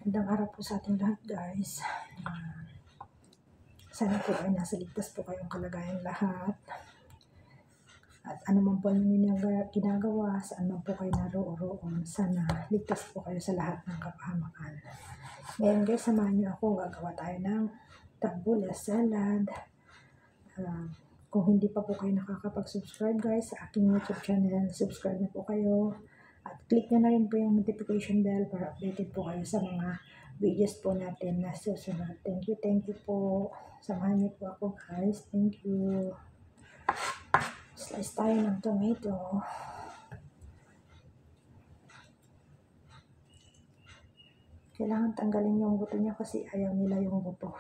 Magandang araw po sa ating lahat, guys. Sana po ay nasa ligtas po kayong kalagayan lahat. At ano man po ang ginagawa, saan man po kayo naroon, sana ligtas po kayo sa lahat ng kapahamakan. Ngayon guys, samahan niyo ako, gagawa tayo ng tabula salad. Kung hindi pa po kayo nakakapag-subscribe guys sa aking YouTube channel, subscribe na po kayo. At click nyo na rin po yung notification bell para updated po kayo sa mga videos po natin na susunod. Thank you po. Samahan niyo po ako guys. Thank you. Slice tayo ng tomato. Kailangan tanggalin yung buto niya kasi ayaw nila yung buto.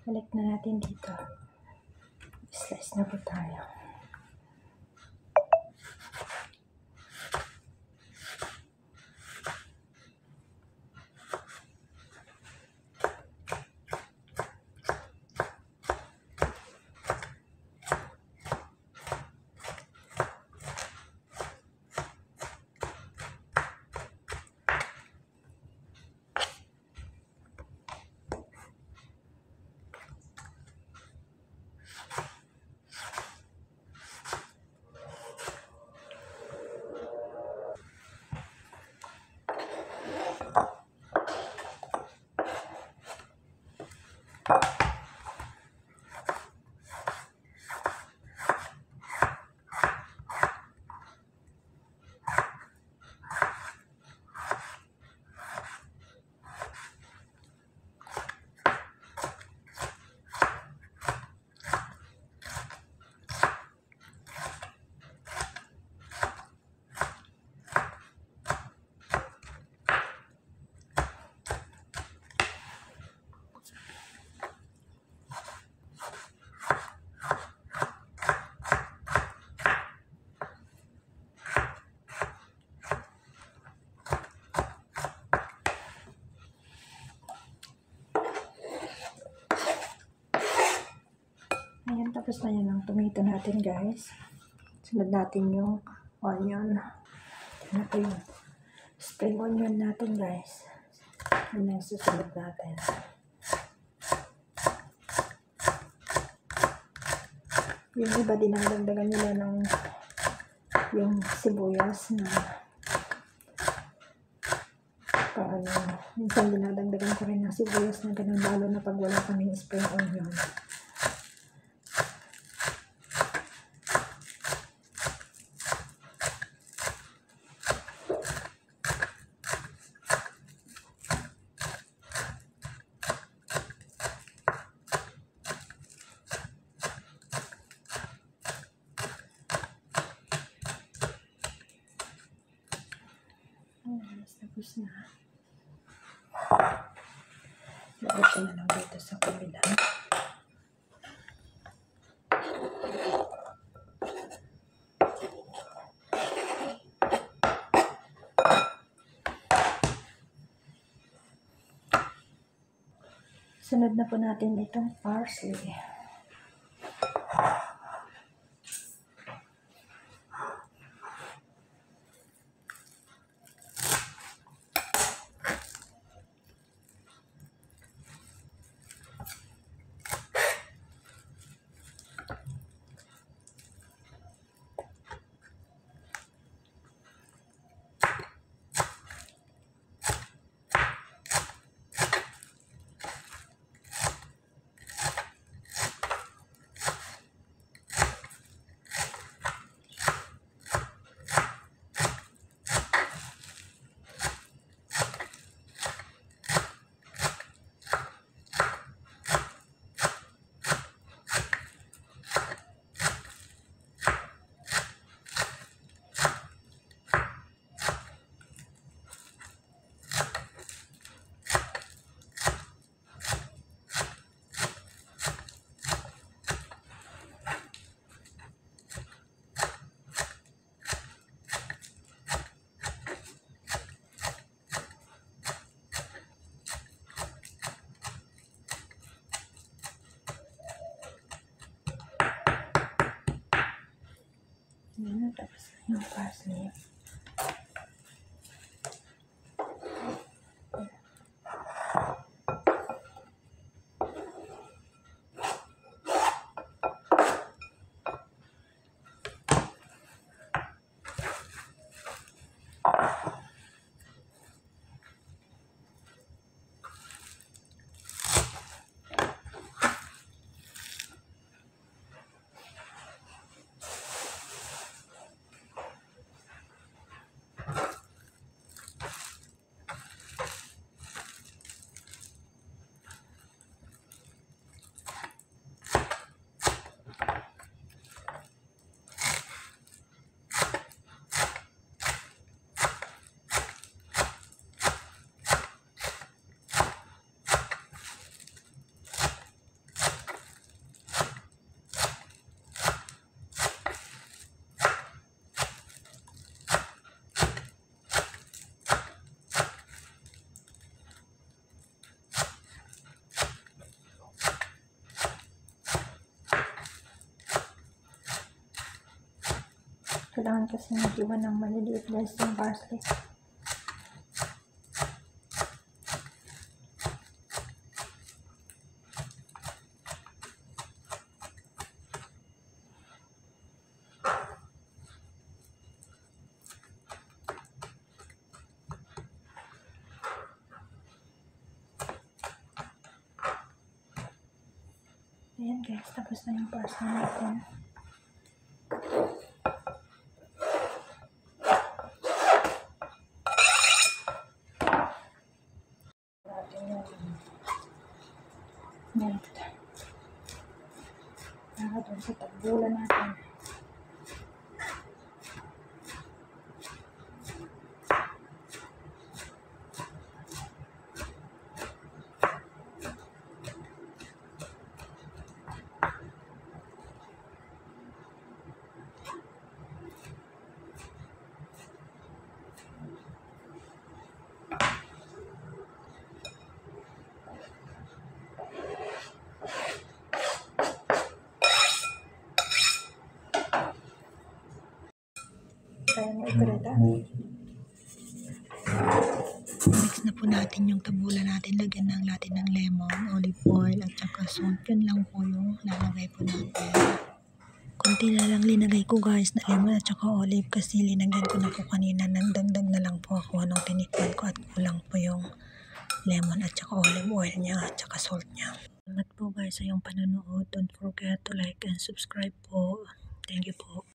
Balik na natin dito. Slice na po tayo. Ayan, tapos na yan ang tomato natin guys. Sunod natin yung onion. Ano po yung spring onion natin guys. Ano yung susunod natin. Yung iba dinadagdagan nila ng yung sibuyas na paano. Minsan dinadagdagan ko rin ng sibuyas na ganun, lalo na pag wala kaming spring onion. Tapos na. Lagay ko na lang dito sa kabila. Sunod na po natin itong parsley. Yan, tapos yung parsley. Kailangan kasi mag-iwan ng maliliit guys yung parsley. Ayan guys, tapos na yung parsley natin. Milk. Para doon sa tabulan natin. Kaya mo ikureta. Mix na po natin yung tabulan natin. Lagyan lang natin ng lemon, olive oil, at saka salt. Yun lang po yung lalagay po natin. Kunti na lang linagay ko guys na lemon at saka olive kasi linagyan ko na po kanina. Nagdagdag na lang po ako nung tinikman ko at kulang po yung lemon at saka olive oil niya at saka salt niya. Salamat po guys sa iyong panonood. Don't forget to like and subscribe po. Thank you po.